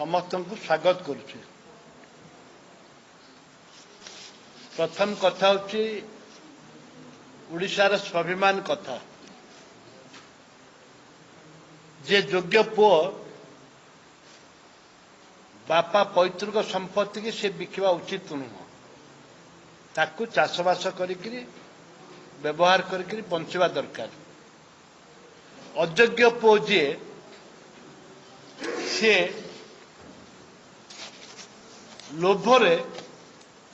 समस्त को स्वागत करुच्ची। प्रथम कथा हूँ उड़ीसार स्वाभिमान कथा। जे योग्य पुओ बापा पैतृक संपत्ति की से बिकवा उचित नुह, ताकू चाषबास करिकरी व्यवहार करिकरी बंचवा दरकार। अयोग्य पुओ जी सी लोभरे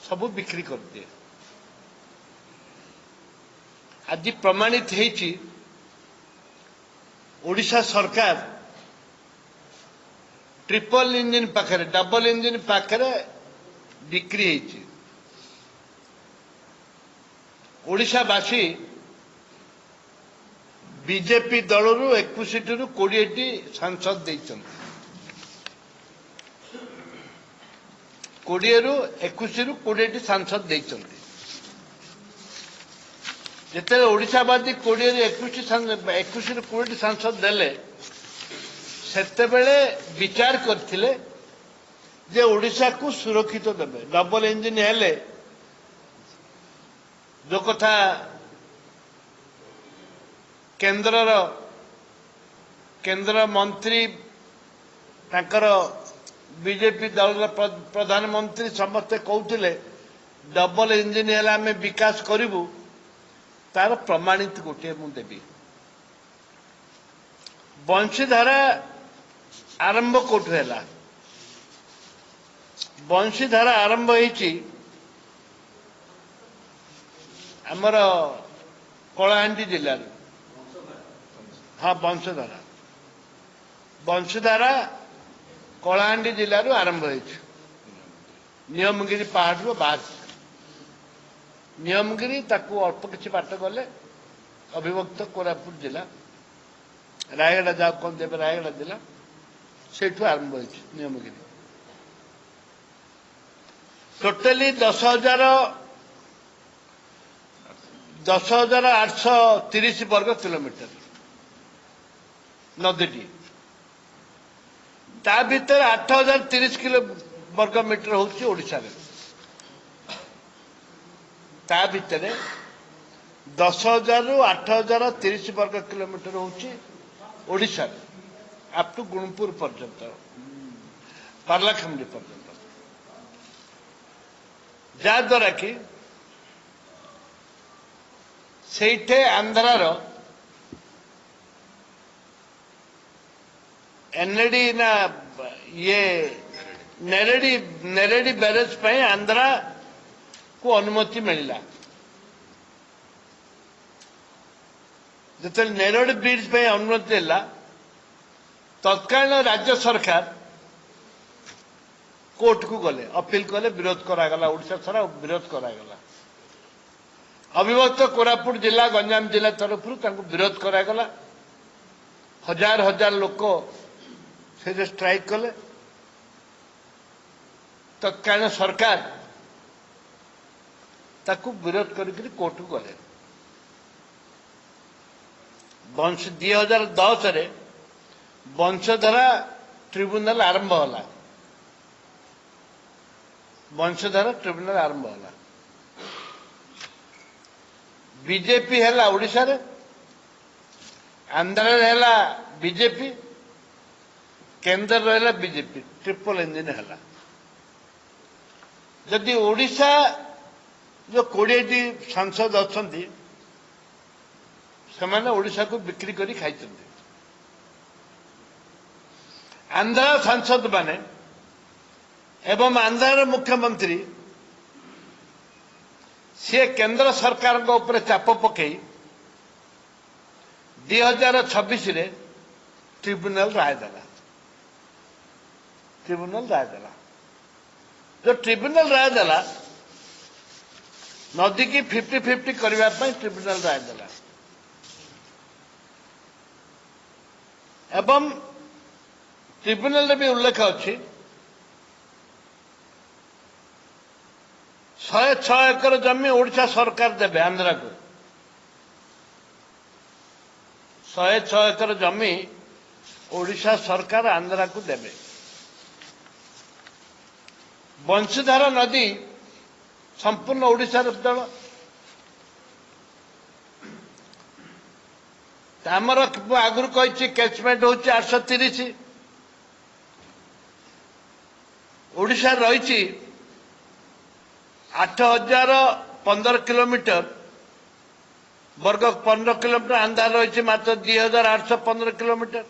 सब बिक्री कर दिए। आज प्रमाणित है ओडिशा सरकार ट्रिपल इंजिन पाखरे डबल इंजिन पाखरे बिक्री है। ओडिशावासी बीजेपी दलरू 21 सीटू 20 सांसद देते। 20 ରୁ 21 20 सांसद देते। जिते ओडिशावादी 20 ରୁ 21 ରୁ 20 सांसद देले सेते बेले विचार करथिले जे ओडिशा को सुरक्षित देबे। डबल इंजिन हेले जो कथा केंद्र मंत्री तांकर बीजेपी दल प्रधानमंत्री समस्ते कहते डबल इंजिन है आम विकास करूँ, तार प्रमाणित गोटे मुझे बंशीधारा आरंभ कौटू है। बंशीधारा आरंभ होती आमर कलाहांडी जिले। हाँ, बंशीधारा कलाहांडी जिलू आरंभ हो नियमगिरी पहाड़ बाहर। नियमगिरी ताकू अल्प किसी बाट गले अविभक्त कोरापुट जिला रायगढ़ जहाँ कहते रायगढ़ जिला से आरंभ हो नियमगिरी। टोटाली 10,830 वर्ग किलोमीटर नदी। ता भीतर 8,030 किलो वर्ग मीटर होची ओडिशा रे। ता भीतर 10,000 रु 8,030 वर्ग किलोमीटर होची ओडिशा रे अप टू गुणपुर पर्यंत पार्लाखंडी पर्यंत। जा द्वारा कि सेठे आंध्रार एनएडी ना ये नेरेडी बैरेज पे आंध्रा को अनुमति मिलला। जो नेरेडी ब्रिज पे अनुमति मिलला तत्कालीन राज्य सरकार कोर्ट को गले अपील कले विरोध करागला। ओडिशा सारा विरोध करागला। अविभक्त कोरापुट जिला गंजाम जिला तरफ विरोध करागला। हजार हजार लोक से स्ट्राइक कले। तत्कालीन सरकार ताकू विरोध करके कोर्ट को गले। 2010 रे वंशधारा ट्रिब्यूनल आरंभ होला। वंशधारा ट्रिब्यूनल आरंभ होला। बीजेपी है ओडिशा रे, आंध्र है बीजेपी, केंद्र रहा बीजेपी। ट्रिपल इंजिन है। जदि ओडिशा जो 20 सांसद अच्छा से ओडिशा को बिक्री करी खाई। आंध्र सांसद माने एवं आंध्र मुख्यमंत्री सी केंद्र सरकार को ऊपर चाप पकई 2026 रे ट्रिब्यूनल राय देला। ट्रिब्यूनल राय देला। जो ट्रिब्यूनल राय देला नदी की 50-50 करने ट्रिब्यूनल राय देला। एवं ट्रिब्यूनल भी उल्लेख अच्छी 106 एकर जमी ओडिशा सरकार देवे आंध्रा को। 106 एकर जमी ओडिशा सरकार आंध्रा को देवे। बंशीधारा नदी संपूर्ण ओडिशार जल आमर आगुरी कही कैचमेंट हूँ 830 ओडिशा रही 8015 किलोमीटर वर्ग 15 किलोमीटर आंध्रा रही मात्र 2815 किलोमीटर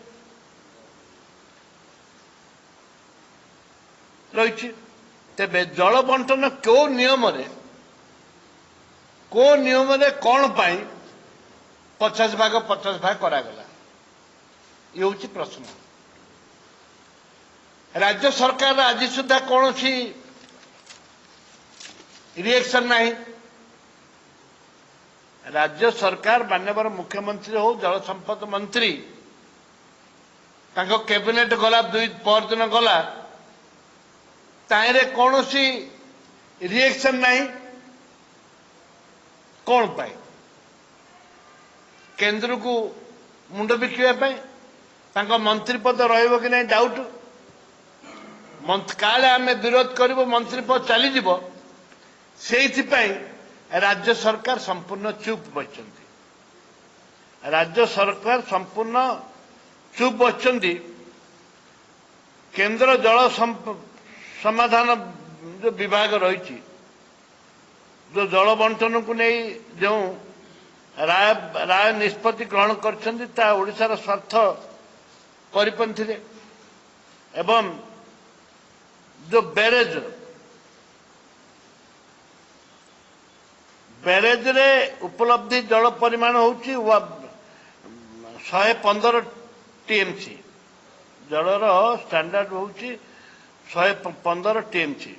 रही तेबे जल बंटन क्यों नियम कौन पाई 50 भाग करागला ये हूँ प्रश्न। राज्य सरकार आज सुधा कौन सी रिएक्शन नहीं। राज्य सरकार माननीय मुख्यमंत्री हो जल संपद मंत्री कैबिनेट गला पर दिन गला ताइरे कौन सी रिएक्शन नहीं कौन पाई केंद्र को मुंड बिकिया मंत्री पद रही कि नहीं डाउट काले आम विरोध कर मंत्री पद चलीज से राज्य सरकार संपूर्ण चुप बचती राज्य सरकार संपूर्ण चुप बचती केंद्र जल समाधान जो विभाग रही जो जल बंटन को नहीं जो राय निष्पत्ति ग्रहण कर ओडिशार स्वार्थ परिपंथी एवं जो बैरेज रे उपलब्धि जल परिमाण होची 115 टीएमसी जलर स्टैंडर्ड होची 115 टीएमसी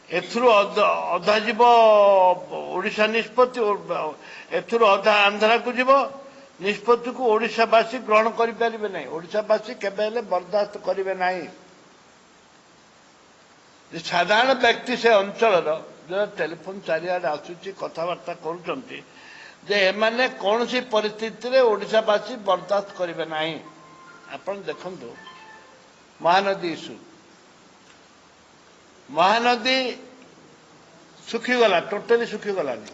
एथुरु अधा जीव ओडिशा निष्पत्ति एथुरु अधा आंध्रा को जीव निष्पत्ति को ओडिशावासी ग्रहण करें ना ओडिशावासी केबे बर्दाश्त करेंगे ना साधारण व्यक्ति से अंचल जो टेलीफोन चारिआडे आसूची कथबार्ता करें कौन सी परिस्थिति रे ओडिशावासी बर्दाश्त करेंगे ना आपण देखंतु महानदी इश्यू महानदी सुखीगला टोटाली सुखीगलानी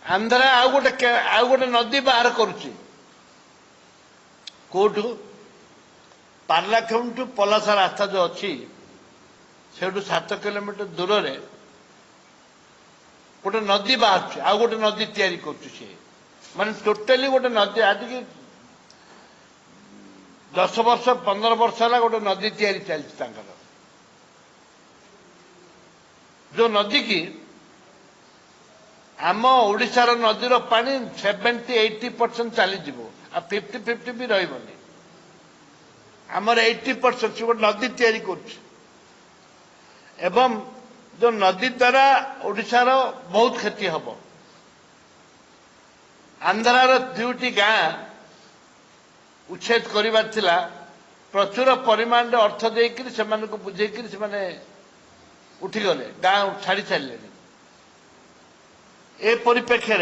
आंध्रा आउ गोटे नदी बाहर करुच्ची कोठू पार्लाखेम टू पलासा रास्ता जो अच्छी से 7 किलोमीटर दूर रे गोटे नदी बाहर आउ गोटे नदी तैयारी कर माने टोटाली गोटे नदी आज 10 वर्ष 15 वर्ष है गोटे नदी तैयारी चलती जो नदी की आम ओडिशार नदीर पानी 70-80% चलीज आ 50-50 भी रही आमर 80% से गोटे नदी तैयारी कर जो नदी द्वारा ओडिशार बहुत क्षति हम आंध्रार 2टी गाँ उच्छेद करिबार थिला प्रचुर परिमाण अर्थ देकर से बुझेक उठीगले गाँ छाड़ी सारे ए परिप्रेक्षी